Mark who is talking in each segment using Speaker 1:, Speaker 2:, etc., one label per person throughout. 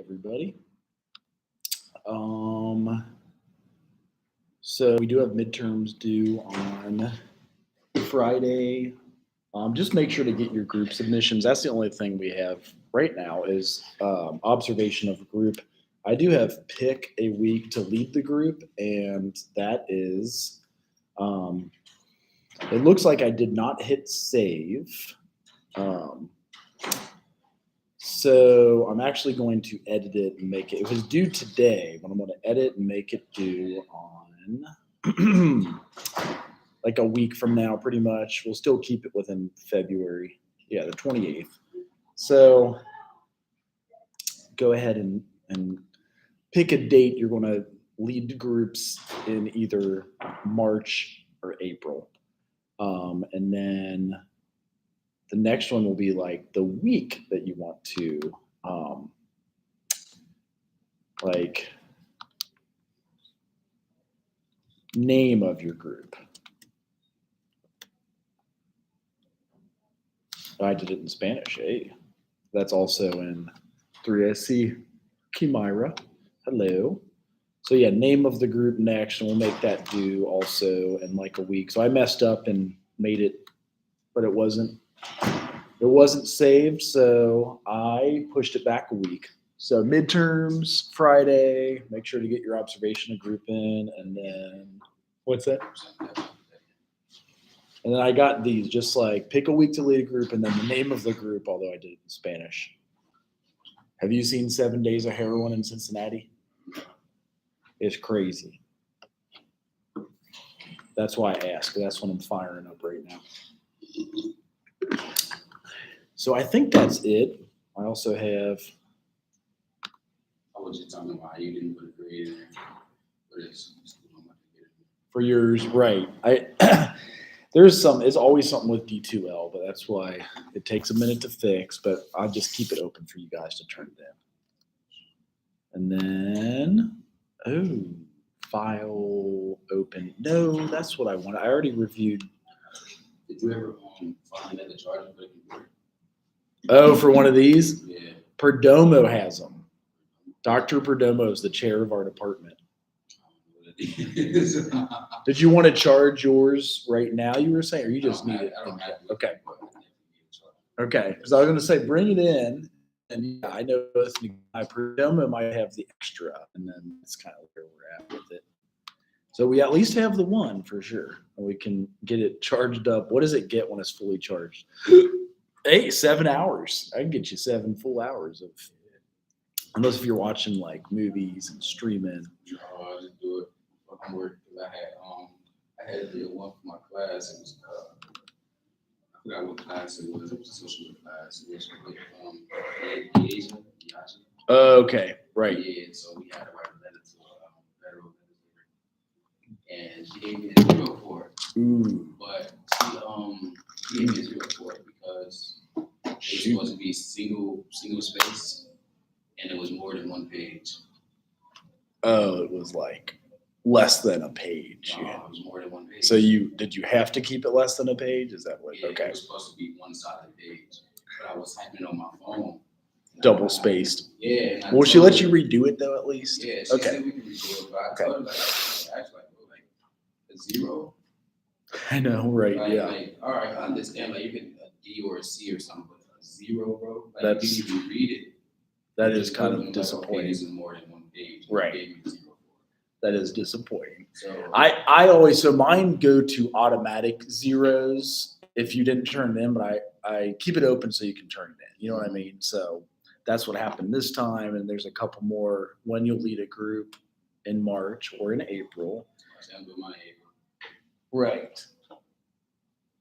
Speaker 1: everybody. So we do have midterms due on Friday. Just make sure to get your group submissions. That's the only thing we have right now is observation of a group. I do have pick a week to lead the group, and that is, it looks like I did not hit save. So I'm actually going to edit it and make it. It was due today, but I'm going to edit and make it due on like a week from now, pretty much. We'll still keep it within February. Yeah, the 28th. So go ahead and pick a date you're going to lead groups in either March or April. And then the next one will be like the week that you want to like name of your group. I did it in Spanish. Hey, that's also in 3SC. Kimira, hello. So yeah, name of the group next, and we'll make that due also in like a week. So I messed up and made it, but it wasn't saved, so I pushed it back a week. So midterms Friday. Make sure to get your observation of group in, and then what's that? And then I got these, just like pick a week to lead a group, and then the name of the group, although I did it in Spanish. Have you seen 7 Days of Heroin in Cincinnati? It's crazy. That's why I asked. That's what I'm firing up right now. So I think that's it. I also have.
Speaker 2: I was just talking about you didn't put a grade in there. But it's
Speaker 1: For yours, right. There's always something with D2L, but that's why it takes a minute to fix, but I'll just keep it open for you guys to turn it in. And then, file open. No, that's what I want. I already reviewed.
Speaker 2: Did you ever find another charger for the computer?
Speaker 1: Oh, for one of these?
Speaker 2: Yeah.
Speaker 1: Perdomo has them. Dr. Perdomo is the chair of our department. Did you want to charge yours right now, you were saying, or you just need it? Okay. Okay, because I was going to say, bring it in, and yeah, I know my Perdomo might have the extra, and then that's kind of where we're at with it. So we at least have the one for sure, and we can get it charged up. What does it get when it's fully charged? Hey, 7 hours. I can get you 7 full hours of, unless if you're watching like movies and streaming.
Speaker 2: I just do it for homework because I had to do one for my class. It was I forgot what class it was. It was a social work class. It was with Asian.
Speaker 1: Okay, right.
Speaker 2: Yeah, so we had to write a letter to a federal legislator, and she gave me a 0 for it.
Speaker 1: Ooh.
Speaker 2: But she gave me a 0 for it because it was supposed to be single space, and it was more than 1 page.
Speaker 1: Oh, it was like less than a page.
Speaker 2: No, it was more than 1 page.
Speaker 1: So did you have to keep it less than a page? Is that what?
Speaker 2: Yeah,
Speaker 1: okay.
Speaker 2: It was supposed to be one side of the page, but I was typing on my phone.
Speaker 1: Double spaced.
Speaker 2: Yeah.
Speaker 1: Will she let you redo it though, at least?
Speaker 2: Yeah. She said we can redo it, but I told her like a 0.
Speaker 1: I know, right?
Speaker 2: Like,
Speaker 1: yeah.
Speaker 2: Like, all right, I understand. Like you could a D or a C or something, but a 0, bro. Like
Speaker 1: That's,
Speaker 2: you didn't even read it.
Speaker 1: That is kind of disappointing.
Speaker 2: Like, okay, this is more than 1 page.
Speaker 1: Right.
Speaker 2: Gave me 0 for it.
Speaker 1: That is disappointing.
Speaker 2: So
Speaker 1: I always, so mine go to automatic zeros if you didn't turn it in, but I keep it open so you can turn it in. You know what I mean? So that's what happened this time. And there's a couple more when you'll lead a group in March or in April. Right.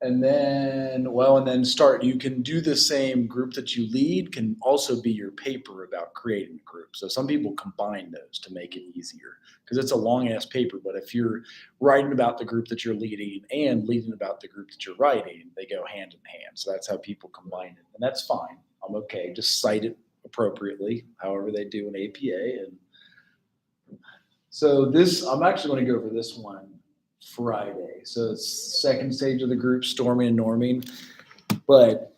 Speaker 1: And then, you can do the same group that you lead can also be your paper about creating a group. So some people combine those to make it easier because it's a long ass paper. But if you're writing about the group that you're leading and leading about the group that you're writing, they go hand in hand. So that's how people combine it. And that's fine. I'm okay. Just cite it appropriately, however they do in APA. And so I'm actually going to go over this one Friday. So it's second stage of the group, storming and norming. But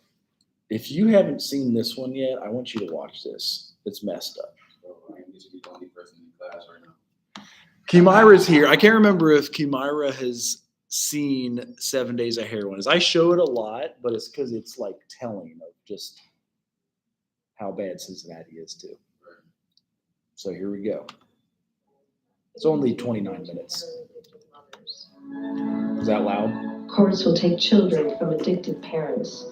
Speaker 1: if you haven't seen this one yet, I want you to watch this. It's messed up.
Speaker 2: get to be the only person in class right now.
Speaker 1: Kimira's here. I can't remember if Kimira has seen 7 Days of Heroin. I show it a lot, but it's because it's like telling of just how bad Cincinnati is too. So here we go. It's only 29 minutes. Is that loud?
Speaker 3: Courts will take children from addicted parents.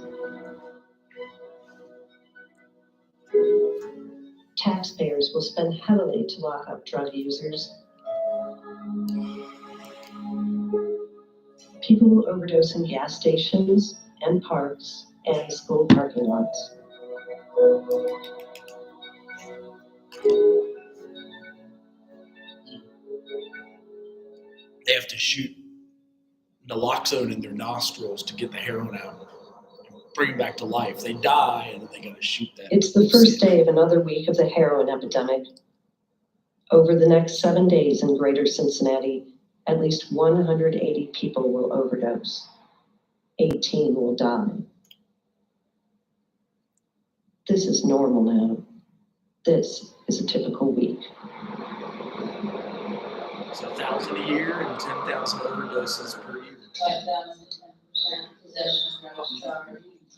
Speaker 3: Taxpayers will spend heavily to lock up drug users. People will overdose in gas stations and parks and school parking lots.
Speaker 1: They have to shoot naloxone in their nostrils to get the heroin out, bring them back to life. They die, and then they gotta shoot that.
Speaker 3: It's the first day of another week of the heroin epidemic. Over the next 7 days in Greater Cincinnati, at least 180 people will overdose. 18 will die. This is normal now. This is a typical week.
Speaker 1: It's 1,000 a year and 10,000 overdoses per year.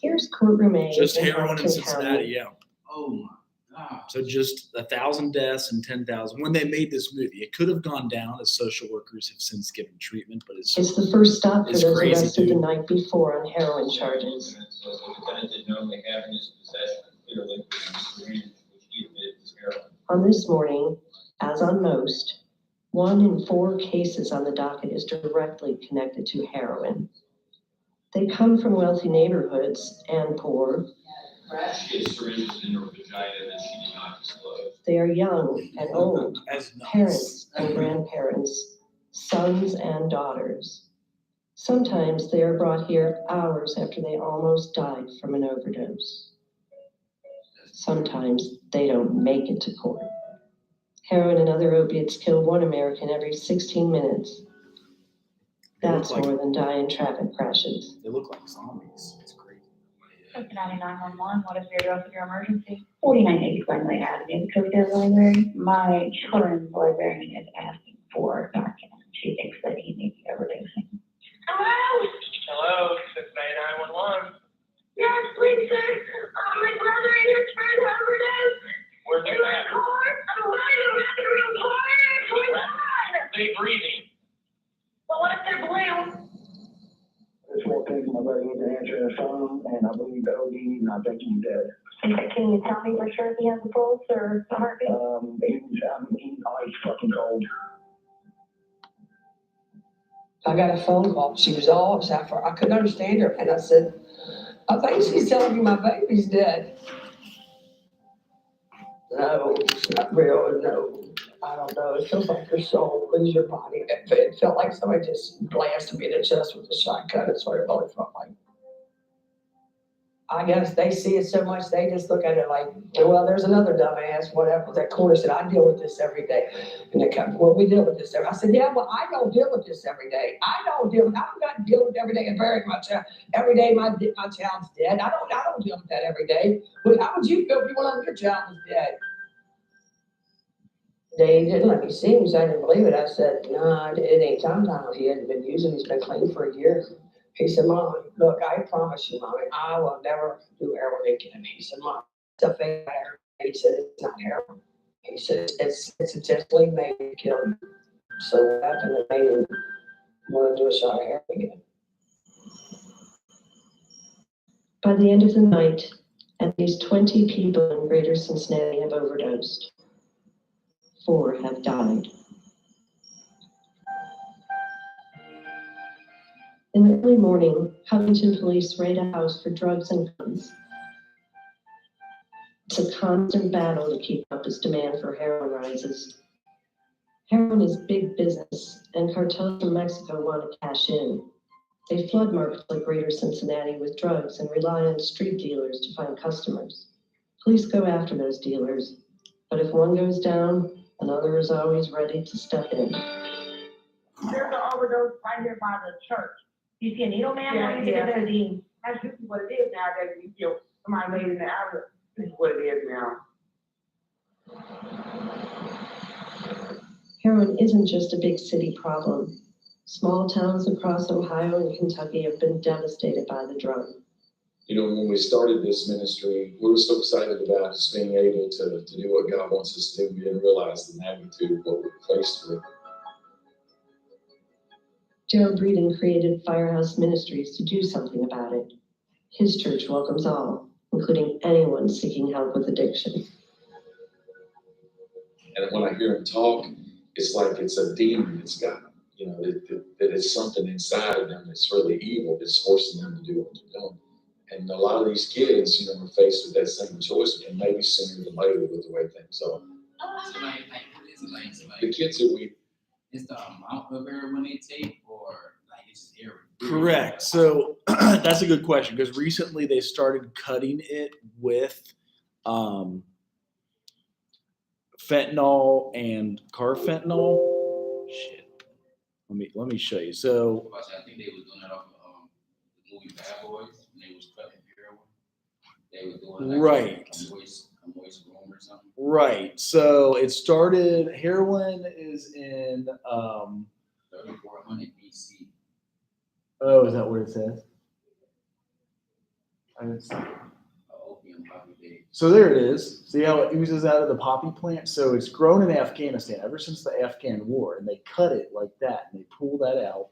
Speaker 3: Here's courtroom A.
Speaker 1: Just
Speaker 3: in
Speaker 1: heroin in
Speaker 3: Arlington
Speaker 1: Cincinnati,
Speaker 3: County.
Speaker 1: yeah.
Speaker 2: Oh my God.
Speaker 1: So just 1,000 deaths and 10,000. When they made this movie, it could have gone down as social workers have since given treatment, but it's
Speaker 3: It's the first stop for
Speaker 1: It's
Speaker 3: those
Speaker 1: crazy,
Speaker 3: arrested the
Speaker 1: dude.
Speaker 3: night before on heroin charges.
Speaker 4: So the defendant did knowingly have in his possession a clear liquid syringe which he admitted was heroin.
Speaker 3: On this morning, as on most, 1 in 4 cases on the docket is directly connected to heroin. They come from wealthy neighborhoods and poor.
Speaker 4: She had syringes in her vagina that she did not disclose.
Speaker 3: They are young and old,
Speaker 1: as nuts.
Speaker 3: parents and grandparents, sons and daughters. Sometimes they are brought here hours after they almost died from an overdose. Sometimes they don't make it to court. Heroin and other opiates kill 1 American every 16 minutes. That's
Speaker 1: like-
Speaker 3: more than die in traffic crashes.
Speaker 1: They look like zombies. It's crazy.
Speaker 5: Cincinnati 911, what is the address of your emergency? 4980 Glenley Avenue, Coverdale Library. My children's librarian is asking for documents. She thinks that he may be overdosing. Hello?
Speaker 6: Hello, Cincinnati 911.
Speaker 5: Yes, please, sir. My brother and his friend overdosed.
Speaker 6: Where's
Speaker 5: In
Speaker 6: the
Speaker 5: my
Speaker 6: man?
Speaker 5: car. I'm running to report. Oh my God.
Speaker 6: They breathing.
Speaker 5: But what if they're blue?
Speaker 7: This one thing, my buddy went to answer the phone, and I believe the OD, and I think he's dead.
Speaker 5: Can you tell me for sure if he has a pulse or a heartbeat?
Speaker 7: He's ice fucking cold.
Speaker 8: I got a phone call. She was all upset for. I couldn't understand her, and I said, "I think she's telling me my baby's dead." No, it's not real. No, I don't know. It feels like your soul leaves your body. It felt like somebody just blasted me in the chest with a shotgun. That's what it really felt like. I guess they see it so much, they just look at it like, well, there's another dumbass, whatever. That corner said, I deal with this every day. And they come, well, we deal with this every day. I said, yeah, well, I don't deal with this every day. I'm not dealing with every day and burying my child. Every day my child's dead. I don't deal with that every day. Well, how would you feel if one of your child was dead? They didn't let me see him, so I didn't believe it. I said, no, it ain't time. He hadn't been using, he's been clean for a year. He said, Mom, look, I promise you, Mommy, I will never do heroin again. He said, Mom, it's a fake heroin. He said, it's not heroin. He said, it's intentionally made to kill you. So what happened to made him want to do a shot of heroin again?
Speaker 3: By the end of the night, at least 20 people in Greater Cincinnati have overdosed. 4 have died. In the early morning, Covington police raid a house for drugs and guns. It's a constant battle to keep up as demand for heroin rises. Heroin is big business, and cartels from Mexico want to cash in. They flood markets like Greater Cincinnati with drugs and rely on street dealers to find customers. Police go after those dealers, but if one goes down, another is always ready to step in.
Speaker 5: There's an overdose right here by the church. You see a needle man?
Speaker 6: That's just what it is nowadays. You feel somebody laid in the alley. This is what it is now.
Speaker 3: Heroin isn't just a big city problem. Small towns across Ohio and Kentucky have been devastated by the drug.
Speaker 9: You know, when we started this ministry, we were so excited about just being able to do what God wants us to do. We didn't realize the magnitude of what we're faced with.
Speaker 3: Joe Breeden created Firehouse Ministries to do something about it. His church welcomes all, including anyone seeking help with addiction.
Speaker 9: And when I hear him talk, it's like it's a demon that's got them. You know, that it's something inside of them that's really evil that's forcing them to do what they're doing. And a lot of these kids, you know, are faced with that same choice, and maybe sooner than later with the way things are. The kids that we
Speaker 2: It's the amount of heroin they take, or like it's just heroin?
Speaker 1: Correct. So that's a good question because recently they started cutting it with fentanyl and carfentanil. Shit. Let me show you. So
Speaker 2: I think they was doing that off of the movie Bad Boys when they was cutting heroin. They was doing like
Speaker 1: right.
Speaker 2: a moist room or something.
Speaker 1: Right. So it started. Heroin is in.
Speaker 2: 3400 BC.
Speaker 1: Oh, is that what it says? I didn't see.
Speaker 2: Opium poppy big.
Speaker 1: So there it is. See how it oozes out of the poppy plant? So it's grown in Afghanistan ever since the Afghan war, and they cut it like that, and they pull that out.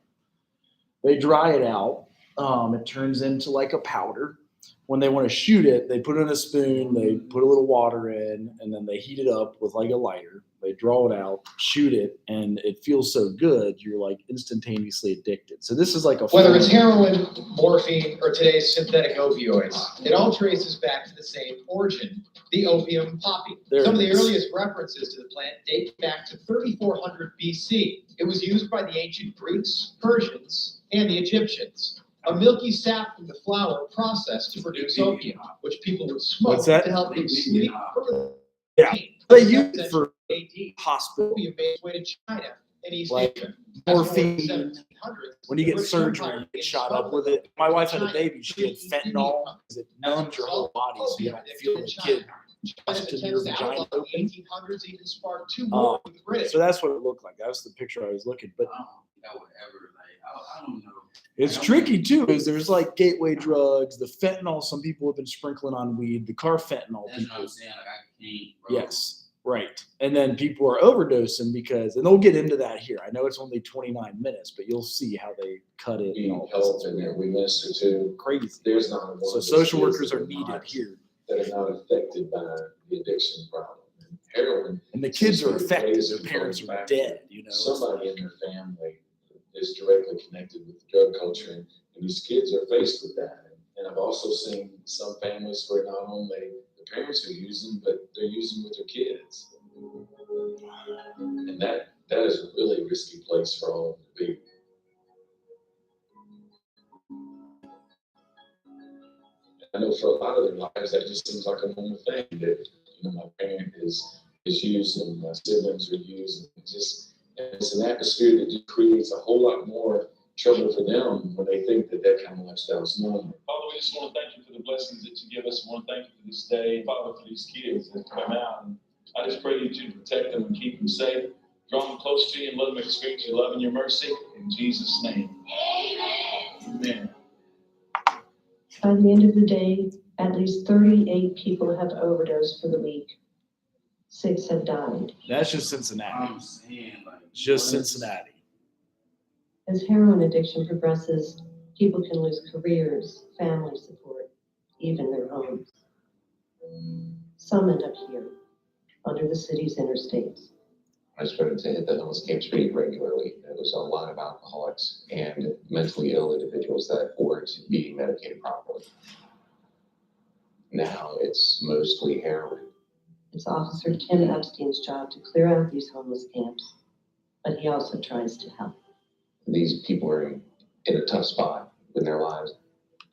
Speaker 1: They dry it out. It turns into like a powder. When they want to shoot it, they put it in a spoon, they put a little water in, and then they heat it up with like a lighter. They draw it out, shoot it, and it feels so good, you're like instantaneously addicted. So this is like a
Speaker 10: whether it's heroin, morphine, or today's synthetic opioids, it all traces back to the same origin, the opium poppy. Some of the earliest references to the plant date back to 3400 BC. It was used by the ancient Greeks, Persians, and the Egyptians. A milky sap from the flower processed to produce opium, which people would smoke
Speaker 1: What's that?
Speaker 10: to help them sleep.
Speaker 1: Yeah. They use it for
Speaker 10: AD.
Speaker 1: hospital.
Speaker 10: Opium made its way to China and East
Speaker 1: Like
Speaker 10: Asia.
Speaker 1: morphine. When you get surgery, you get shot up with it. My wife had a baby. She had fentanyl because it numbs your whole body so you don't feel the kid busting your vagina open. So that's what it looked like. That was the picture I was looking. But
Speaker 2: That would ever I don't know.
Speaker 1: it's tricky too, is there's like gateway drugs, the fentanyl some people have been sprinkling on weed, the carfentanil
Speaker 2: That's what
Speaker 1: people.
Speaker 2: I'm saying. Like I can't. Bro.
Speaker 1: Yes, right. And then people are overdosing because, and they'll get into that here. I know it's only 29 minutes, but you'll see how they cut it.
Speaker 9: need help and that we minister to.
Speaker 1: Crazy.
Speaker 9: There's not one.
Speaker 1: So social workers are needed here.
Speaker 9: That are not affected by the addiction problem. And heroin.
Speaker 1: And the kids are affected. Their parents are dead, you know.
Speaker 9: Somebody in their family is directly connected with the drug culture, and these kids are faced with that. And I've also seen some families where not only the parents are using, but they're using with their kids. And that is a really risky place for all of them to be. I know for a lot of their lives, that just seems like a normal thing that, you know, my parent is using, my siblings are using. It's an atmosphere that just creates a whole lot more trouble for them when they think that kind of lifestyle is normal.
Speaker 11: Father, we just want to thank you for the blessings that you give us. We want to thank you for this day, Father, for these kids that come out. And I just pray that you protect them and keep them safe. Draw them close to you and let them experience your love and your mercy. In Jesus' name. Amen.
Speaker 3: By the end of the day, at least 38 people have overdosed for the week. 6 have died.
Speaker 1: That's just Cincinnati.
Speaker 2: I'm saying like
Speaker 1: Just Cincinnati.
Speaker 3: As heroin addiction progresses, people can lose careers, family support, even their homes. Some end up here, under the city's interstates.
Speaker 12: I started to hit the homeless camps pretty regularly. It was a lot of alcoholics and mentally ill individuals that weren't being medicated properly. Now it's mostly heroin.
Speaker 3: It's Officer Tim Epstein's job to clear out these homeless camps, but he also tries to help.
Speaker 12: These people are in a tough spot in their lives.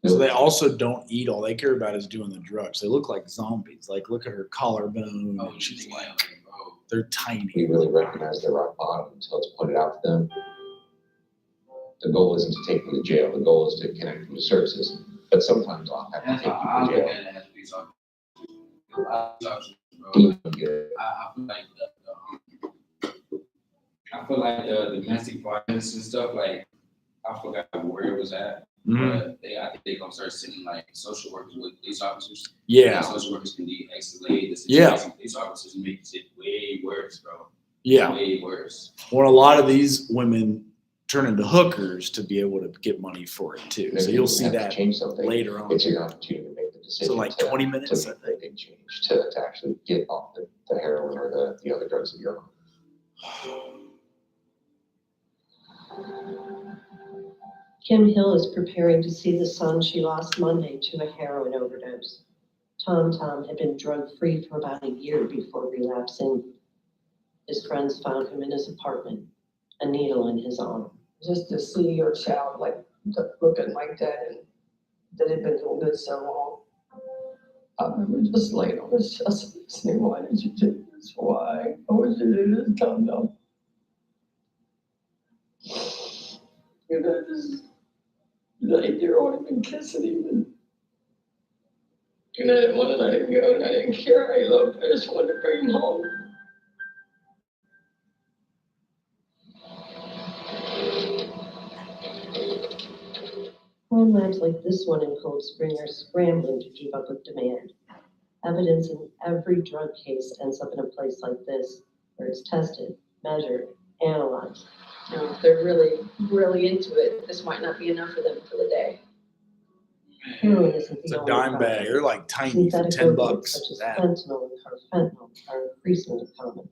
Speaker 1: So they also don't eat. All they care about is doing the drugs. They look like zombies. Like, look at her collarbone.
Speaker 2: Oh,
Speaker 1: She's like,
Speaker 2: bro.
Speaker 1: they're tiny.
Speaker 12: We really recognize their rock bottom until it's pointed out to them. The goal isn't to take them to jail. The goal is to connect them to services. But sometimes I'll have to
Speaker 2: That's
Speaker 12: take
Speaker 2: how
Speaker 12: people
Speaker 2: I
Speaker 12: to
Speaker 2: look
Speaker 12: jail.
Speaker 2: at it as police officer. I feel like I feel like the domestic violence and stuff, like, I forgot where it was at.
Speaker 1: Mhm.
Speaker 2: But I think they're gonna start sending like social workers with police officers.
Speaker 1: Yeah.
Speaker 2: And social workers can de-escalate the
Speaker 1: Yeah.
Speaker 2: situation. Police officers make it way worse, bro.
Speaker 1: Yeah.
Speaker 2: Way worse.
Speaker 1: Well, a lot of these women turn into hookers to be able to get money for it too.
Speaker 12: And
Speaker 1: So
Speaker 12: if
Speaker 1: you'll
Speaker 12: you
Speaker 1: see
Speaker 12: have to
Speaker 1: that
Speaker 12: change something,
Speaker 1: later on.
Speaker 12: it's your opportunity to make the decision.
Speaker 1: So like
Speaker 12: to-
Speaker 1: 20 minutes,
Speaker 12: To
Speaker 1: I
Speaker 12: make
Speaker 1: think.
Speaker 12: a big change, to actually get off the heroin or the other drugs that you're on.
Speaker 3: Kim Hill is preparing to see the son she lost Monday to a heroin overdose. Tom had been drug-free for about a year before relapsing. His friends found him in his apartment, a needle in his arm.
Speaker 8: Just to see your child looking like that and that had been doing good so long. I remember just laying on his chest listening, why did you do this? Why? I wish you did this time now. You know, this 8-year-old had been kissing him and I didn't want to let him go and I didn't care. I loved him. I just wanted to bring him home.
Speaker 3: Crime labs like this one in Cold Spring are scrambling to keep up with demand. Evidence in every drug case ends up in a place like this, where it's tested, measured, analyzed.
Speaker 8: Now, if they're really into it, this might not be enough for them for the day.
Speaker 3: Heroin isn't
Speaker 1: It's
Speaker 3: the
Speaker 1: a
Speaker 3: only
Speaker 1: dime
Speaker 3: problem.
Speaker 1: bag. They're like tiny for
Speaker 3: Synthetic
Speaker 1: 10
Speaker 3: opiates
Speaker 1: bucks.
Speaker 3: such as
Speaker 1: That.
Speaker 3: fentanyl and carfentanil are increasingly common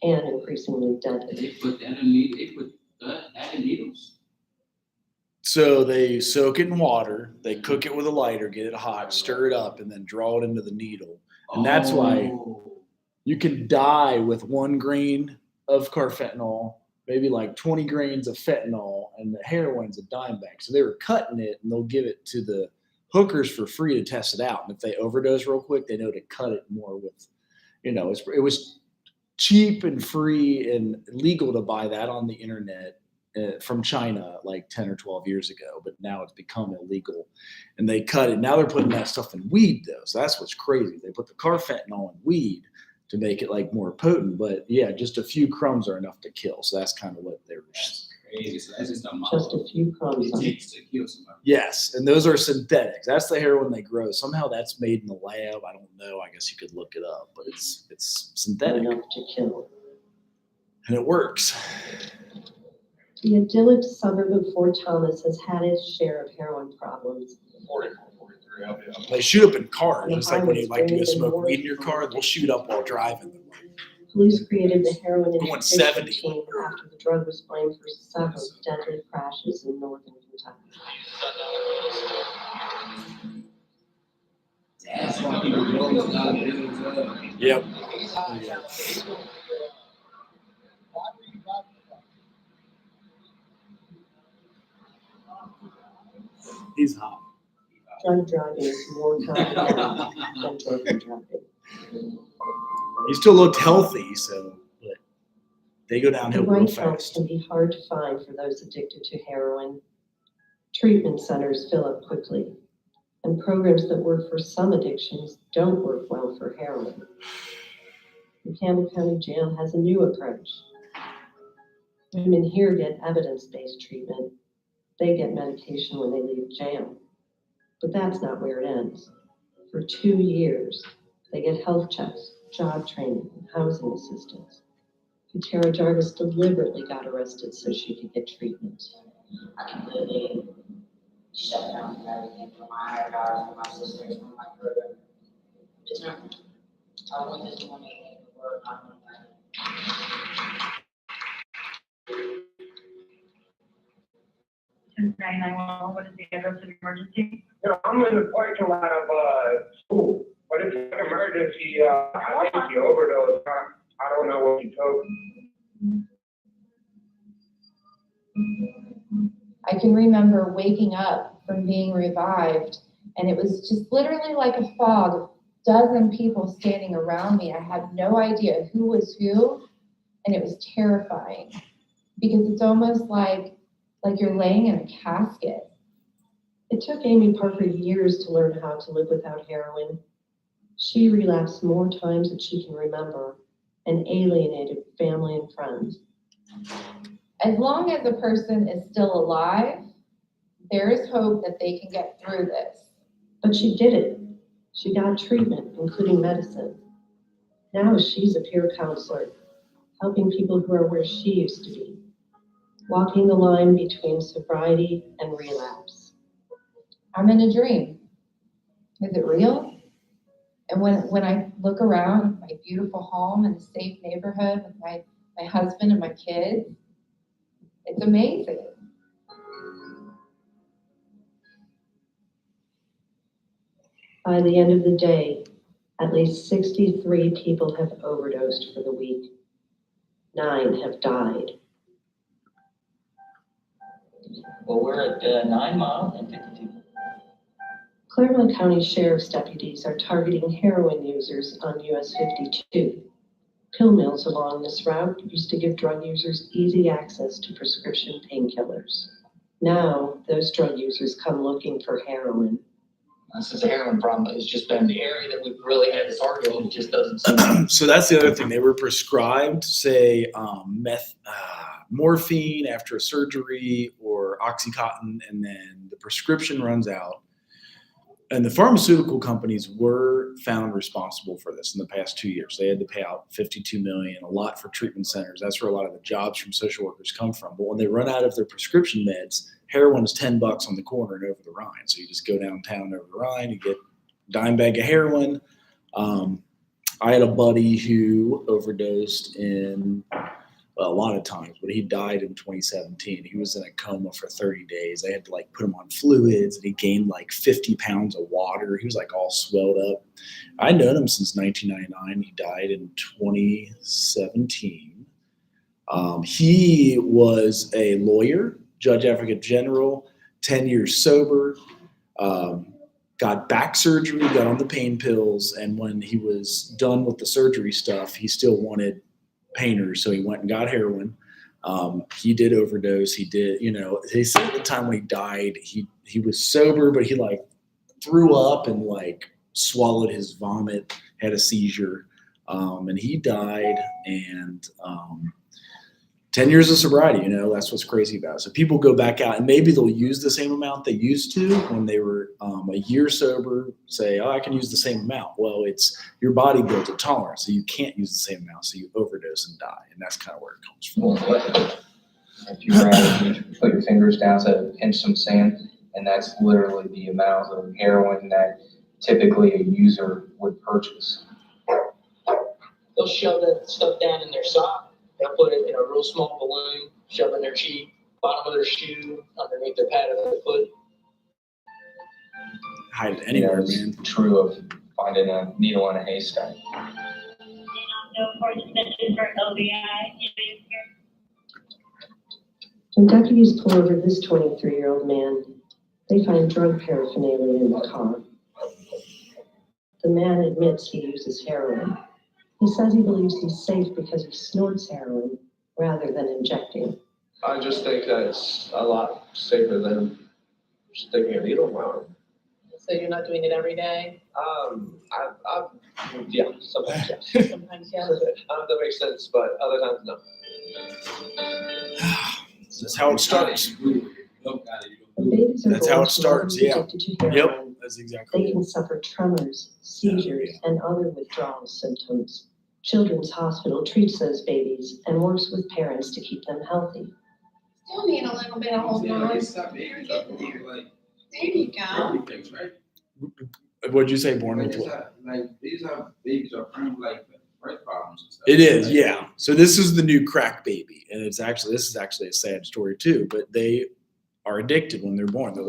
Speaker 3: and increasingly deadly.
Speaker 2: They put that in needles.
Speaker 1: So they soak it in water, they cook it with a lighter, get it hot, stir it up, and then draw it into the needle. And that's why you can die with 1 grain of carfentanil, maybe like 20 grains of fentanyl, and the heroin's a dime bag. So they were cutting it and they'll give it to the hookers for free to test it out. And if they overdose real quick, they know to cut it more with, it was cheap and free and legal to buy that on the internet from China like 10 or 12 years ago, but now it's become illegal and they cut it. Now they're putting that stuff in weed though. So that's what's crazy. They put the carfentanil in weed to make it like more potent, but yeah, just a few crumbs are enough to kill. So that's kind of what they were.
Speaker 2: Crazy. So that's just
Speaker 3: Just a few crumbs.
Speaker 2: it takes to kill somebody.
Speaker 1: Yes, and those are synthetics. That's the heroin they grow. Somehow that's made in the lab. I don't know. I guess you could look it up, but it's synthetic
Speaker 3: Enough to kill.
Speaker 1: and it works.
Speaker 3: The idyllic suburb of Fort Thomas has had its share of heroin problems.
Speaker 11: 44, 43, I'll be.
Speaker 1: They shoot up in cars,
Speaker 3: The
Speaker 1: just like when you like to go
Speaker 3: highways
Speaker 1: smoke
Speaker 3: bring
Speaker 1: weed in your car. They'll shoot up while driving.
Speaker 3: Police created the heroin
Speaker 1: Going
Speaker 3: interdiction
Speaker 1: 70.
Speaker 3: team after the drug was blamed for several deadly crashes in northern Kentucky.
Speaker 2: That's why people blow a lot of bills up.
Speaker 1: Yep. He's hot.
Speaker 3: Drunk driving is more common now than drunken driving.
Speaker 1: He still looked healthy, so but they go
Speaker 3: The
Speaker 1: downhill real
Speaker 3: right help
Speaker 1: fast.
Speaker 3: can be hard to find for those addicted to heroin. Treatment centers fill up quickly, and programs that work for some addictions don't work well for heroin. The Campbell County Jail has a new approach. Women here get evidence-based treatment. They get medication when they leave jail. But that's not where it ends. For 2 years, they get health checks, job training, and housing assistance. Katara Jarvis deliberately got arrested so she could get treatment.
Speaker 13: I completely shut down from everything, from my higher powers, from my sisters, from my brother. It's not, I want this money in the world, not money.
Speaker 5: 911, what is the address of emergency?
Speaker 6: I'm in the parking lot of, school, but it's an emergency, I think he overdosed, I don't know what he told me.
Speaker 14: I can remember waking up from being revived, and it was just literally like a fog, dozen people standing around me. I had no idea who was who, and it was terrifying because it's almost like you're laying in a casket.
Speaker 3: It took Amy Parker years to learn how to live without heroin. She relapsed more times than she can remember and alienated family and friends.
Speaker 14: As long as a person is still alive, there is hope that they can get through this.
Speaker 3: But she did it. She got treatment, including medicine. Now she's a peer counselor, helping people who are where she used to be, walking the line between sobriety and relapse.
Speaker 14: I'm in a dream. Is it real? And when I look around my beautiful home and a safe neighborhood with my husband and my kids, it's amazing.
Speaker 3: By the end of the day, at least 63 people have overdosed for the week. 9 have died.
Speaker 15: Well, we're at 9 Mile and 52.
Speaker 3: Claremont County Sheriff's deputies are targeting heroin users on US 52. Pill mills along this route used to give drug users easy access to prescription painkillers. Now, those drug users come looking for heroin.
Speaker 15: This is a heroin problem. It's just been the area that we've really had to target, and it just doesn't seem.
Speaker 1: So that's the other thing. They were prescribed, say, morphine after a surgery or Oxycontin, and then the prescription runs out. And the pharmaceutical companies were found responsible for this in the past 2 years. They had to pay out $52 million, a lot for treatment centers. That's where a lot of the jobs from social workers come from. But when they run out of their prescription meds, heroin is $10 on the corner and over the Rhine. So you just go downtown over the Rhine, you get a dime bag of heroin. I had a buddy who overdosed in a lot of times, but he died in 2017. He was in a coma for 30 days. They had to put him on fluids, and he gained 50 pounds of water. He was all swelled up. I'd known him since 1999. He died in 2017. He was a lawyer, judge advocate general, 10 years sober, got back surgery, got on the pain pills, and when he was done with the surgery stuff, he still wanted painters, so he went and got heroin. He did overdose. He did, they said at the time when he died, he was sober, but he threw up and swallowed his vomit, had a seizure, and he died. And 10 years of sobriety, that's what's crazy about it. So people go back out and maybe they'll use the same amount they used to when they were a year sober, say, oh, I can use the same amount. Well, it's your body builds a tolerance, so you can't use the same amount, so you overdose and die. And that's kind of where it comes from.
Speaker 16: If you put your fingers down to pinch some sand, and that's literally the amount of heroin that typically a user would purchase.
Speaker 15: They'll shove that stuff down in their sock. They'll put it in a real small balloon, shove in their cheek, bottom of their shoe, underneath their pad of their foot.
Speaker 1: Hide it anywhere, man.
Speaker 16: True of finding a needle in a haystack.
Speaker 3: When deputies pull over this 23-year-old man, they find drug paraphernalia in the car. The man admits he uses heroin. He says he believes he's safe because he snorts heroin rather than injecting.
Speaker 17: I just think that it's a lot safer than sticking a needle in my arm.
Speaker 18: So you're not doing it every day?
Speaker 17: Yeah, sometimes yes.
Speaker 18: Sometimes, yeah.
Speaker 17: That makes sense, but other times no.
Speaker 1: That's how it starts.
Speaker 3: That's
Speaker 1: how it starts, yeah. Yep, that's exactly
Speaker 3: They can suffer tremors, seizures, and other withdrawal symptoms. Children's Hospital treats those babies and works with parents to keep them healthy.
Speaker 18: Still need a little bit of hold on. There you go.
Speaker 1: What'd you say, Born? With what?
Speaker 2: These babies are kind of like birth problems and stuff.
Speaker 1: It is, yeah. So this is the new crack baby, and this is actually a sad story too. But they are addicted when they're born. They're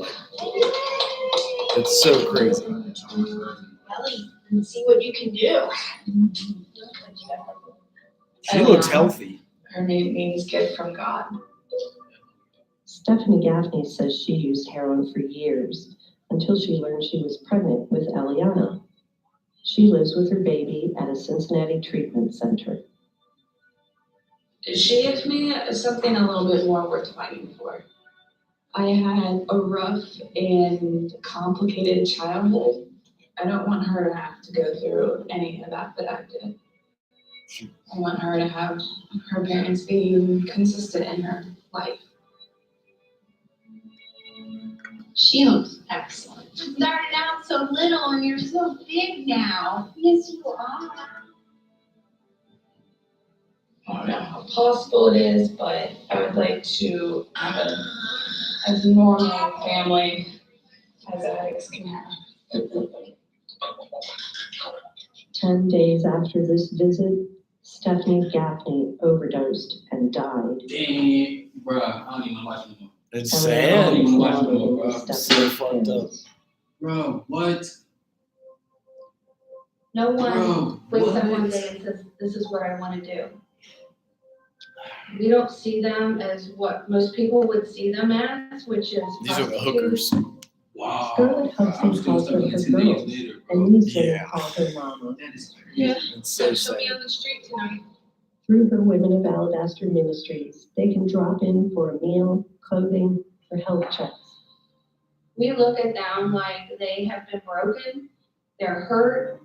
Speaker 1: it's so crazy.
Speaker 18: Ellie, and see what you can do.
Speaker 1: She looks healthy.
Speaker 18: Her name means gift from God.
Speaker 3: Stephanie Gaffney says she used heroin for years until she learned she was pregnant with Eliana. She lives with her baby at a Cincinnati treatment center.
Speaker 19: She gives me something a little bit more worth fighting for. I had a rough and complicated childhood. I don't want her to have to go through any of that I did. I want her to have her parents being consistent in her life. She looks excellent.
Speaker 18: You started out so little and you're so big now. Yes, you are.
Speaker 19: I don't know how possible it is, but I would like to have as normal a family as addicts can have.
Speaker 3: 10 days after this visit, Stephanie Gaffney overdosed and died.
Speaker 2: Dang, bro, I don't even watch anymore.
Speaker 1: It's
Speaker 3: Ellen
Speaker 1: sad.
Speaker 2: I don't even watch
Speaker 3: Gaffney
Speaker 2: anymore, bro.
Speaker 3: was
Speaker 1: So fucked up.
Speaker 2: Bro, what?
Speaker 14: No one
Speaker 2: Bro,
Speaker 14: wakes up one
Speaker 2: what?
Speaker 14: day and says, this is what I want to do. We don't see them as what most people would see them as, which is
Speaker 1: These are the
Speaker 14: prostitutes.
Speaker 1: hookers.
Speaker 2: Wow.
Speaker 3: Scarlett
Speaker 2: I'm
Speaker 3: Hudson
Speaker 2: still
Speaker 3: calls her
Speaker 2: stuck
Speaker 3: her
Speaker 2: in 10 days
Speaker 3: girls,
Speaker 2: later, bro.
Speaker 3: and these women
Speaker 1: Yeah.
Speaker 3: call her mama.
Speaker 2: That is crazy.
Speaker 19: Yeah,
Speaker 1: It's so
Speaker 19: she'll be
Speaker 1: sad.
Speaker 19: on the street tonight.
Speaker 3: Through her Women of Alabaster Ministries, they can drop in for a meal, clothing, or health checks.
Speaker 14: We look at them like they have been broken, they're hurt.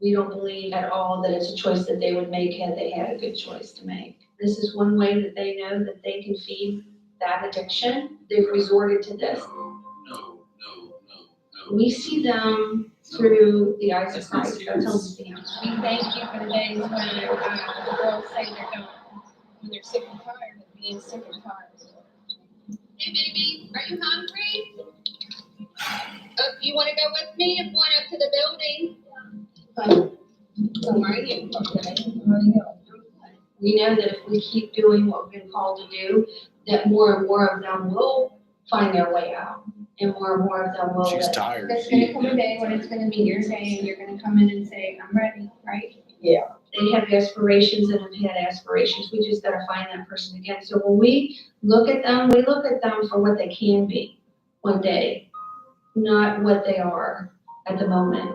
Speaker 14: We don't believe at all that it's a choice that they would make had they had a good choice to make. This is one way that they know that they can feed that addiction. They've resorted to this.
Speaker 2: No.
Speaker 14: We see them through the eyes of
Speaker 2: That's not
Speaker 14: Christ. That's how we see them.
Speaker 19: We thank you for the days when the girls say they're done, when they're sick and tired of being sick and tired.
Speaker 18: Hey, baby, are you hungry?
Speaker 19: You want to go with me? I'm going up to the building.
Speaker 14: How are you? Okay. How are you? We know that if we keep doing what we've been called to do, that more and more of them will find their way out. And more of them will.
Speaker 1: She's tired.
Speaker 19: There's going to come a day when it's going to be your day and you're going to come in and say, I'm ready, right?
Speaker 14: Yeah. They have aspirations and have had aspirations. We just gotta find that person again. So when we look at them for what they can be one day, not what they are at the moment.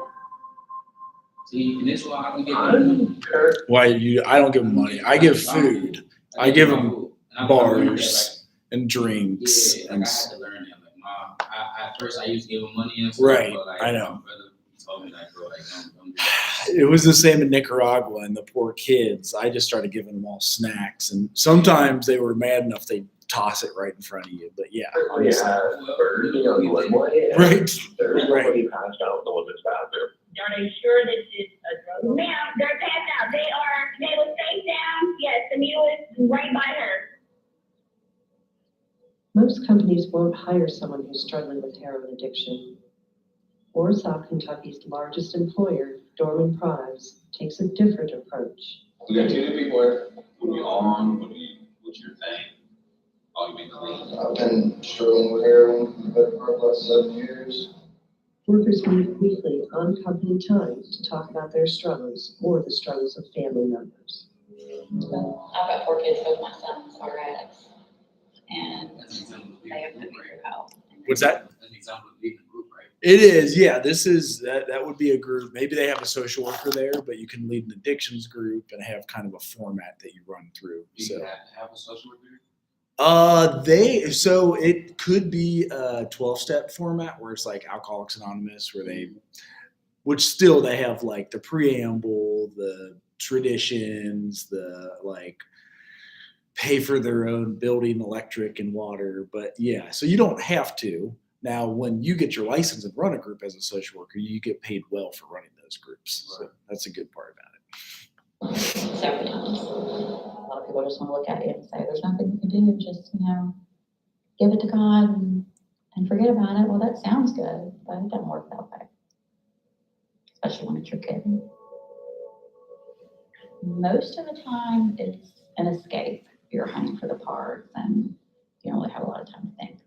Speaker 2: See, and this is why I don't get money.
Speaker 1: Why I don't give them money. I give food. I give them bars and drinks.
Speaker 2: Yeah, like I had to learn that. Like, Mom, at first I used to give them money and stuff.
Speaker 1: Right,
Speaker 2: But like,
Speaker 1: I know.
Speaker 2: My brother told me like, bro, like, don't do that.
Speaker 1: It was the same in Nicaragua and the poor kids. I just started giving them all snacks, and sometimes they were mad enough they'd toss it right in front of you. But yeah,
Speaker 17: We have birds on the Woodway.
Speaker 1: right,
Speaker 17: There's
Speaker 1: right.
Speaker 17: somebody passed out in the women's bathroom.
Speaker 5: Are they sure this is a drug? Ma'am, they're passed out. They were face down. Yes, the mule is right by her.
Speaker 3: Most companies won't hire someone who's struggling with heroin addiction. Warsaw, Kentucky's largest employer, Dorman Products, takes a different approach.
Speaker 2: We got two people here. What are you on? What's your thing? Oh, you been clean?
Speaker 20: I've been struggling with heroin for the better part of the last 7 years.
Speaker 3: Workers meet weekly on company time to talk about their struggles or the struggles of family members.
Speaker 13: I've got 4 kids, both my sons are addicts, and they have put me through hell.
Speaker 1: What's that?
Speaker 2: That's an example of leaving the group, right?
Speaker 1: It is, yeah. This is that would be a group. Maybe they have a social worker there, but you can lead an addictions group and have kind of a format that you run through.
Speaker 2: Do
Speaker 1: So
Speaker 2: you have a social worker?
Speaker 1: so it could be a 12-step format where it's like Alcoholics Anonymous, which still they have like the preamble, the traditions, the like pay for their own building, electric and water. But yeah, so you don't have to. Now, when you get your license and run a group as a social worker, you get paid well for running those groups. So that's a good part about it.
Speaker 13: Several times. A lot of people just want to look at you and say, there's nothing you can do, just, give it to God and forget about it. Well, that sounds good, but it doesn't work that way. Especially when it's your kid. Most of the time, it's an escape. You're hunting for the parts and you don't really have a lot of time to think.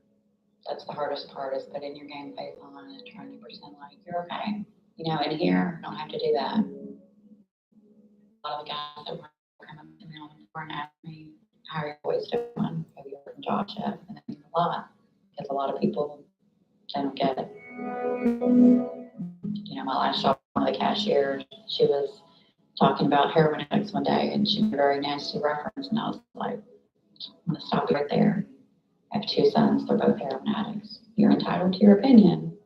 Speaker 13: That's the hardest part, is putting your game face on and trying to pretend like you're okay. In here, don't have to do that. A lot of the guys that were coming to me on the floor and asked me, how are you always doing? Have you worked in jobs yet? And it means a lot, because a lot of people, they don't get it. My last job, one of the cashiers, she was talking about heroin addicts one day, and she made a very nasty reference, and I was like, I'm going to stop you right there. I have 2 sons, they're both heroin addicts. You're entitled to your opinion,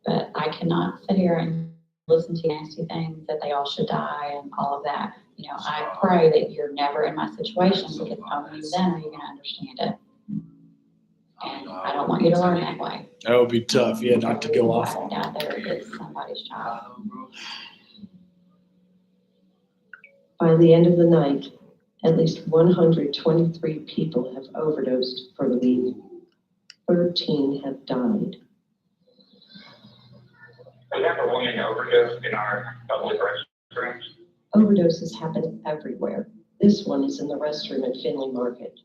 Speaker 13: but I cannot sit here and listen to nasty things, that they all should die and all of that. You know, I pray that you're never in my situation, because only then are you gonna understand it. And I don't want you to learn that way.
Speaker 1: That would be tough, yeah, not to go off on.
Speaker 13: Out there is somebody's child.
Speaker 3: By the end of the night, at least 123 people have overdosed for the week. 13 have died.
Speaker 6: We have a woman overdose in our public restrooms.
Speaker 3: Overdoses happen everywhere. This one is in the restroom at Finley Market.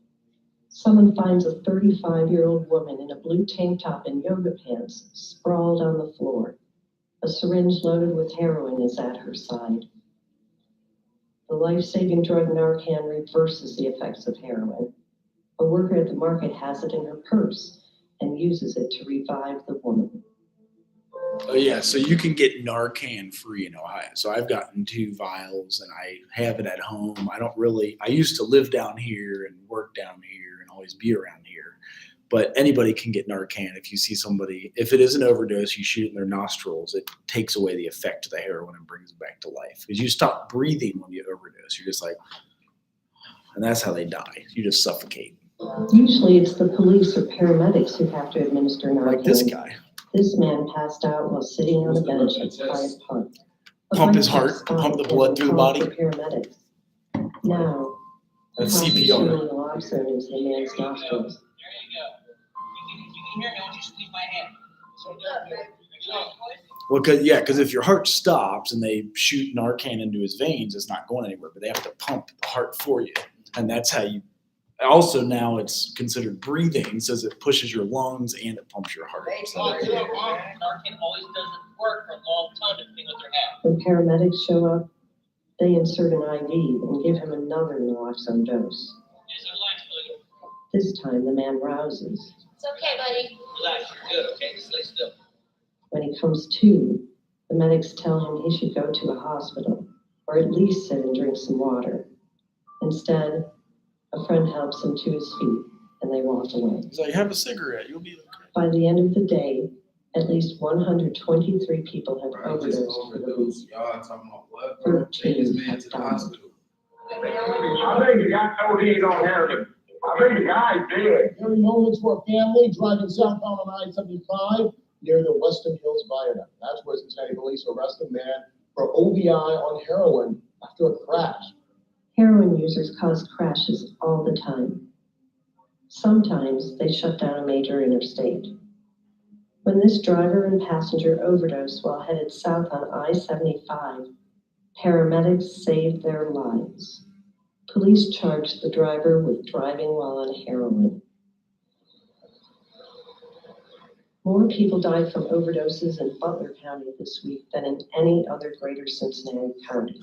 Speaker 3: Someone finds a 35-year-old woman in a blue tank top and yoga pants sprawled on the floor. A syringe loaded with heroin is at her side. The life-saving drug Narcan reverses the effects of heroin. A worker at the market has it in her purse and uses it to revive the woman.
Speaker 1: Oh yeah, so you can get Narcan free in Ohio. So I've gotten 2 vials and I have it at home. I used to live down here and work down here and always be around here. But anybody can get Narcan. If you see somebody, if it is an overdose, you shoot it in their nostrils, it takes away the effect of the heroin and brings it back to life. Because you stop breathing when you overdose. You're just like, and that's how they die. You just suffocate.
Speaker 3: Usually it's the police or paramedics who have to administer Narcan.
Speaker 1: Like this guy.
Speaker 3: This man passed out while sitting on a bench at Pride Park.
Speaker 1: Pump his heart, pump the blood through the body.
Speaker 3: Paramedics. Now,
Speaker 1: That's CPR.
Speaker 3: Naloxone into the man's nostrils.
Speaker 15: There you go. You can hear me. I want you to squeeze my hand.
Speaker 1: Well, because if your heart stops and they shoot Narcan into his veins, it's not going anywhere. But they have to pump the heart for you, and that's how you. Also, now it's considered breathing, says it pushes your lungs and it pumps your heart. So
Speaker 15: Narcan always doesn't work for a long time depending what they're having.
Speaker 3: When paramedics show up, they insert an IV and give him another naloxone dose. This time, the man rouses.
Speaker 18: It's okay, buddy.
Speaker 15: Relax, you're good, okay? Just lay still.
Speaker 3: When he comes to, the medics tell him he should go to a hospital, or at least sit and drink some water. Instead, a friend helps him to his feet, and they walk away.
Speaker 1: he's like, have a cigarette, you'll be okay.
Speaker 3: By the end of the day, at least 123 people have overdosed for the week.
Speaker 2: Y'all talking about what?
Speaker 3: 13 have died.
Speaker 6: I think the guy OD'd on heroin. I think the guy's dead.
Speaker 21: Hearing moments for a family driving southbound on I-75 near the Weston Hills Viaduct. That's where Cincinnati police arrested a man for OVI on heroin after a crash.
Speaker 3: Heroin users cause crashes all the time. Sometimes they shut down a major interstate. When this driver and passenger overdosed while headed south on I-75, paramedics saved their lives. Police charged the driver with driving while on heroin. More people died from overdoses in Butler County this week than in any other greater Cincinnati county.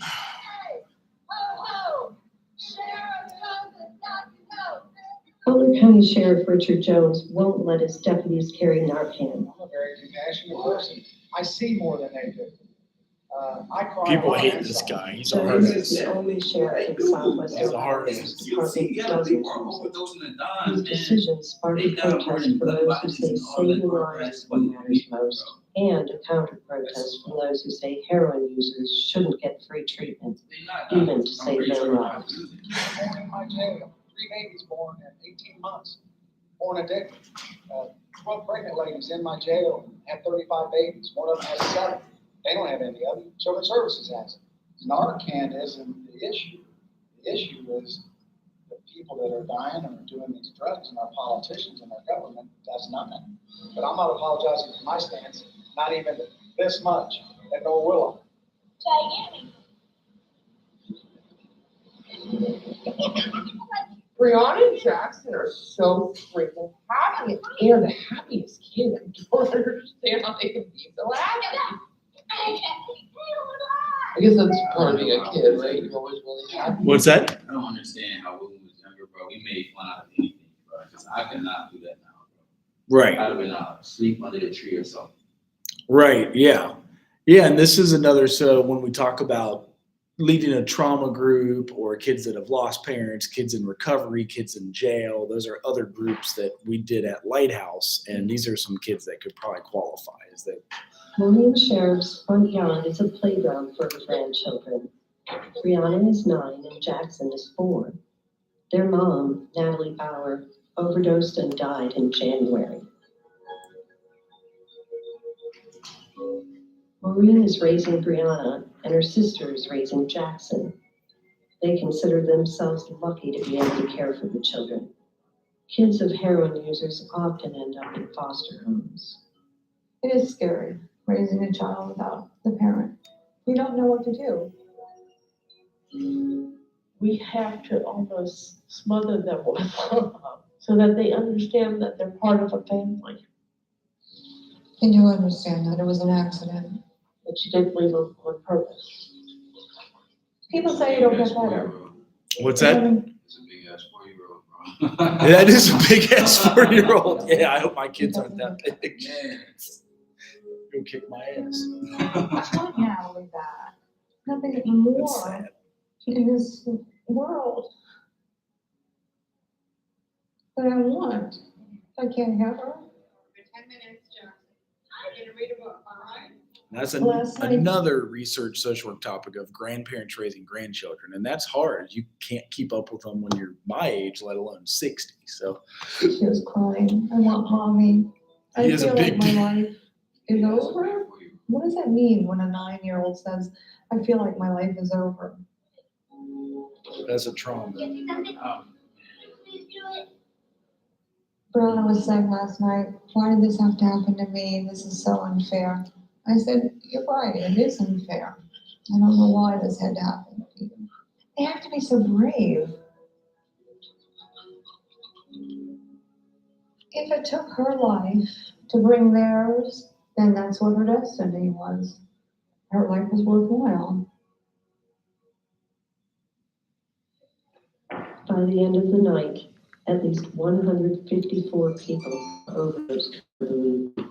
Speaker 3: Butler County Sheriff Richard Jones won't let his deputies carry Narcan.
Speaker 7: I'm a very compassionate person. I see more than they do. I cry.
Speaker 1: People
Speaker 7: a lot
Speaker 1: hate this
Speaker 7: inside.
Speaker 1: guy. He's a hard
Speaker 3: Jones is the only sheriff in Southwest
Speaker 1: He's a
Speaker 3: Ohio
Speaker 1: hard
Speaker 3: whose department doesn't use it. His decision sparked a protest from those who say saving lives is what matters most, and a counter-protest from those who say heroin users shouldn't get free treatment, even to save their lives.
Speaker 7: Born in my jail. 3 babies born at 18 months. Born addicted. 12 pregnant ladies in my jail had 35 babies. One of them has 7. They don't have any of them. Children's Services has it. Narcan isn't the issue. The issue is the people that are dying and are doing these drugs, and our politicians and our government does nothing. But I'm not apologizing for my stance, not even this much, and nor will
Speaker 8: Brianna and Jackson are so freaking happy. They are the happiest kids. I don't understand how they can be so happy. I guess that's part of being a kid, right? You're always really happy.
Speaker 1: What's that?
Speaker 2: I don't understand how when we was younger, bro, we made fun out of anything, bro. Because I cannot do that now, bro.
Speaker 1: Right.
Speaker 2: I'd have been asleep under the tree or something.
Speaker 1: Right. Yeah. Yeah. And this is another. So when we talk about leading a trauma group or kids that have lost parents, kids in recovery, kids in jail. Those are other groups that we did at Lighthouse. And these are some kids that could probably qualify as that.
Speaker 3: Maureen Sheriff's front yard is a playground for her grandchildren. Brianna is 9 and Jackson is 4. Their mom, Natalie Bauer, overdosed and died in January. Maureen is raising Brianna and her sister is raising Jackson. They consider themselves lucky to be able to care for the children. Kids of heroin users often end up in foster homes.
Speaker 14: It is scary raising a child without the parent. You don't know what to do.
Speaker 4: We have to almost smother them with love so that they understand that they're part of a family.
Speaker 14: They do understand that it was an accident.
Speaker 4: That you didn't leave them on purpose.
Speaker 14: People say you don't get better.
Speaker 1: What's that?
Speaker 2: It's a big ass 4-year-old, bro.
Speaker 1: That is a big ass 4-year-old. Yeah, I hope my kids aren't that big. Go kick my ass.
Speaker 14: I want Natalie back. Nothing more in this world that I want. I can't have her.
Speaker 18: 10 minutes, Jackson. I'm gonna read a book, all right?
Speaker 1: That's
Speaker 14: Last night-
Speaker 1: another research social work topic of grandparents raising grandchildren. And that's hard. You can't keep up with them when you're my age, let alone 60. So
Speaker 14: She was crying. I want mommy. I
Speaker 1: He is a
Speaker 14: feel like
Speaker 1: big
Speaker 14: my
Speaker 1: dude.
Speaker 14: life is over. What does that mean when a 9-year-old says, I feel like my life is over?
Speaker 1: that's a trauma.
Speaker 14: Brianna was saying last night, why did this have to happen to me? This is so unfair. I said, you're right, it is unfair. I don't know why this had to happen to you. They have to be so brave. If it took her life to bring theirs, then that's what her destiny was. Her life was worthwhile.
Speaker 3: By the end of the night, at least 154 people overdosed for the week.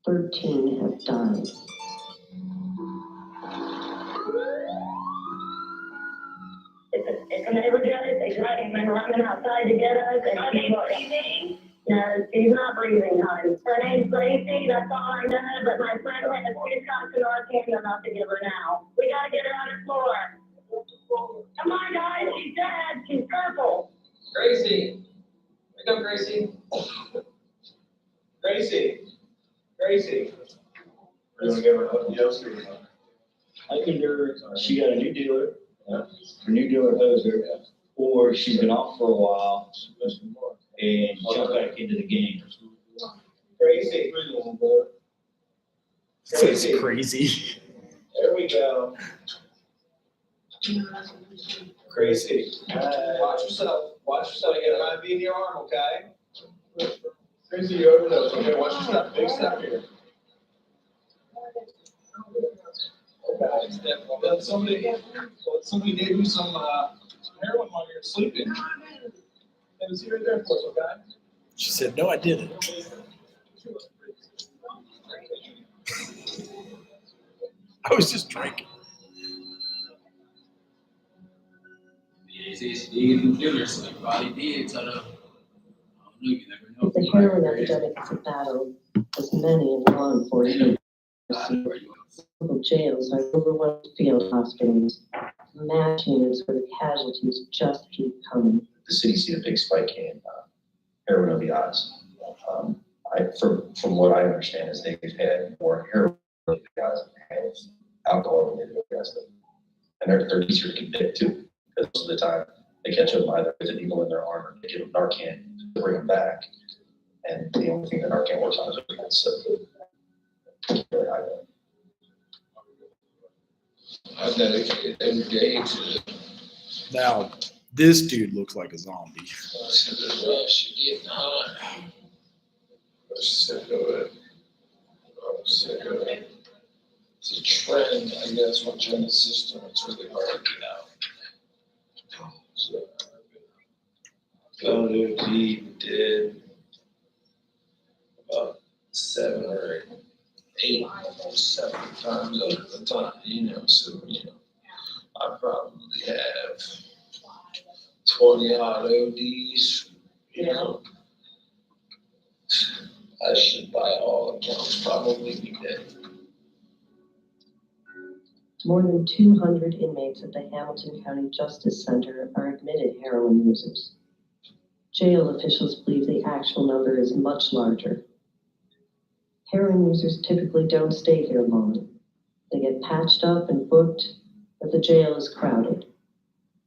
Speaker 3: 13 have died.
Speaker 5: It's an overdose. They tried to run running outside to get us, and she's breathing. No, she's not breathing, hon. Her name's Lacey. That's all I know. But my friend has 2 shots of Narcan enough to give her now. We gotta get her on the floor. Come on, guys. She's dead. She's purple.
Speaker 17: Gracie, wake up, Gracie. Gracie.
Speaker 22: You wanna give her a yes or no? I think she got a new dealer. Her new dealer knows her, or she's been off for a while and jumped back into the game.
Speaker 17: Gracie.
Speaker 1: That's crazy.
Speaker 17: There we go. Gracie, watch yourself. You gotta be in your arm, okay? Gracie, you overdose, okay? Watch your step. Big step here. Okay. Let somebody gave you some heroin while you were sleeping. It was here and there for us, okay?
Speaker 1: She said, no, I didn't. I was just drinking.
Speaker 2: You can kill yourself. You probably did. So, I don't know. You never know.
Speaker 3: The heroin epidemic is a battle, as many in law enforcement. Local jails are overwhelmed field hospitals, mass units where the casualties just keep coming.
Speaker 23: The city's seen a big spike in heroin OBIs. From what I understand is they've had more heroin OBIs than they have alcohol-related OBIs. And they're easier to convict too, because most of the time they catch them either with a needle in their arm or they give them Narcan to bring them back. And the only thing that Narcan works on is opioids. So really high level.
Speaker 17: I'm dedicated every day to
Speaker 1: Now, this dude looks like a zombie.
Speaker 17: the rush. You're getting hot. I'm sick of it. It's a trend, I guess, within the system. It's really hard to get out. So, go to deep, did about 7 or 8, 7 times over the time, so,
Speaker 15: I probably have 20 odd ODs, you know. I should, by all accounts, probably be dead.
Speaker 3: More than 200 inmates at the Hamilton County Justice Center are admitted heroin users. Jail officials believe the actual number is much larger. Heroin users typically don't stay here long. They get patched up and booked, but the jail is crowded.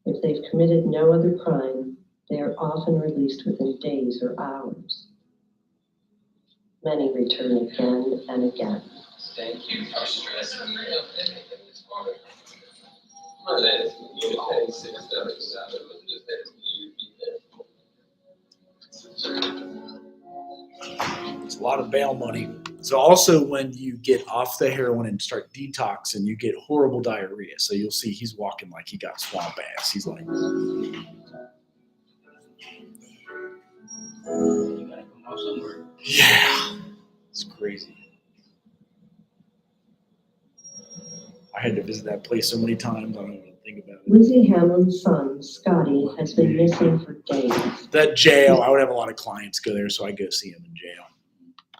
Speaker 3: If they've committed no other crime, they are often released within days or hours. Many return again and again.
Speaker 15: Thank you for stressing me out. I'm not asking you to pay $677, I'm just asking you to be there.
Speaker 1: It's a lot of bail money. So also when you get off the heroin and start detoxing, you get horrible diarrhea. So you'll see he's walking like he got swamp ass. He's like, yeah, it's crazy. I had to visit that place so many times. I don't even think about it.
Speaker 3: Lizzie Hamlin's son, Scotty, has been missing for days.
Speaker 1: That jail, I would have a lot of clients go there, so I go see him in jail.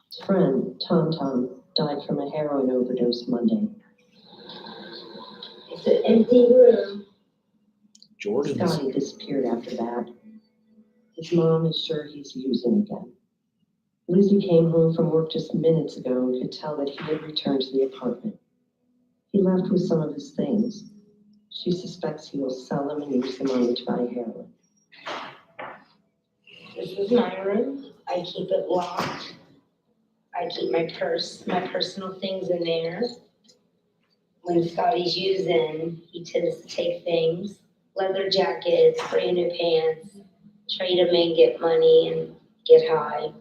Speaker 3: His friend, Tom Tom, died from a heroin overdose Monday.
Speaker 18: It's an empty room.
Speaker 1: Jordan's.
Speaker 3: Scotty disappeared after that. His mom is sure he's using again. Lizzie came home from work just minutes ago and could tell that he had returned to the apartment. He left with some of his things. She suspects he will sell them and use the money to buy heroin.
Speaker 18: This is my room. I keep it locked. I keep my purse, my personal things in there. When Scotty's using, he tends to take things, leather jackets, brand new pants, trade them in, get money, and get high.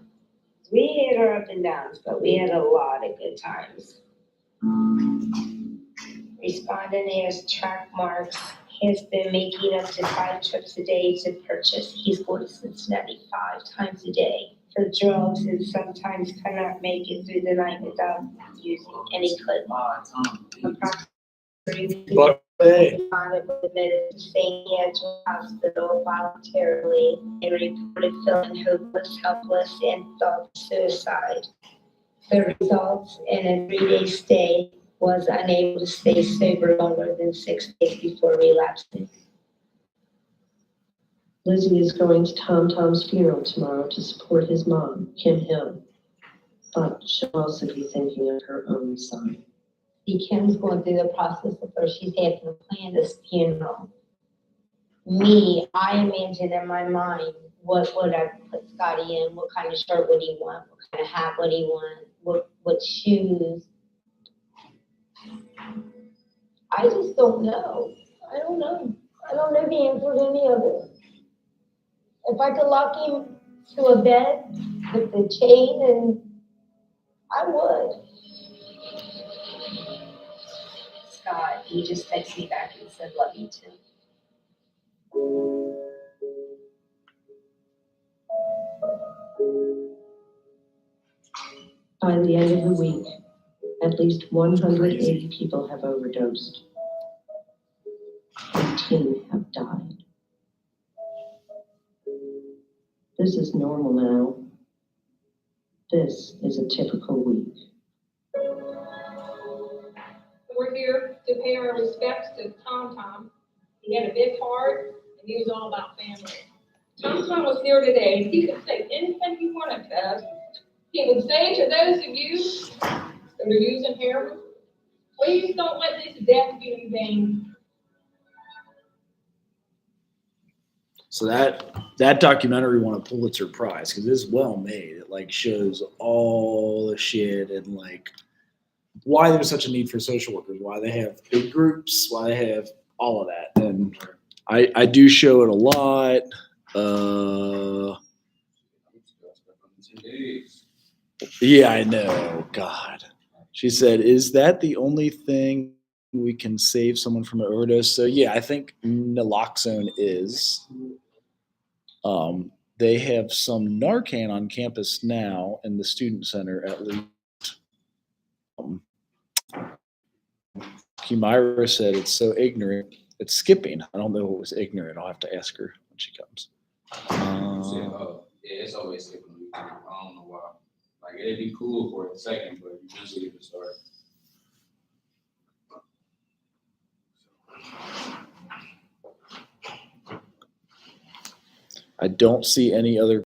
Speaker 18: We had our up and downs, but we had a lot of good times. Respondent has track marks. He has been making up to 5 trips a day to purchase. He's going to Cincinnati 5 times a day for drugs and sometimes cannot make it through the night without using any could.
Speaker 1: But hey,
Speaker 18: Admitted to staying at the hospital voluntarily and reported feeling hopeless, helpless, and thought suicide. The results in a 3-day stay was unable to stay sober longer than 6 days before relapsing.
Speaker 3: Lizzie is going to Tom Tom's funeral tomorrow to support his mom, Kim Hill. But she'll also be thinking of her own son.
Speaker 18: See, Kim's going through the process of her. She's having to plan this funeral. Me, I imagine in my mind, what would I put Scotty in? What kind of shirt would he want? What kind of hat would he want? What shoes? I just don't know. I don't know. I don't know the answer to any of it. If I could lock him to a bed with the chain, and I would. Scott, he just texted me back and said, love you too.
Speaker 3: By the end of the week, at least 180 people have overdosed. 18 have died. This is normal now. This is a typical week.
Speaker 9: We're here to pay our respects to Tom Tom. He had a big heart, and he was all about family. Tom Tom was here today. He could say anything he wanted to us. He would say to those of you that are using heroin, please don't let this death be in vain.
Speaker 1: so that documentary won a Pulitzer Prize because it's well made. It like shows all the shit and like why there's such a need for social workers, why they have big groups, why they have all of that. And I do show it a lot. Yeah, I know. God. She said, is that the only thing we can save someone from an overdose? So yeah, I think naloxone is. They have some Narcan on campus now in the student center at least. Kimira said it's so ignorant. It's skipping. I don't know if it was ignorant. I'll have to ask her when she comes.
Speaker 2: Yeah, it's always skipping the weekend. I don't know why. Like, it'd be cool for a second, but you just leave it start.
Speaker 1: I don't see any other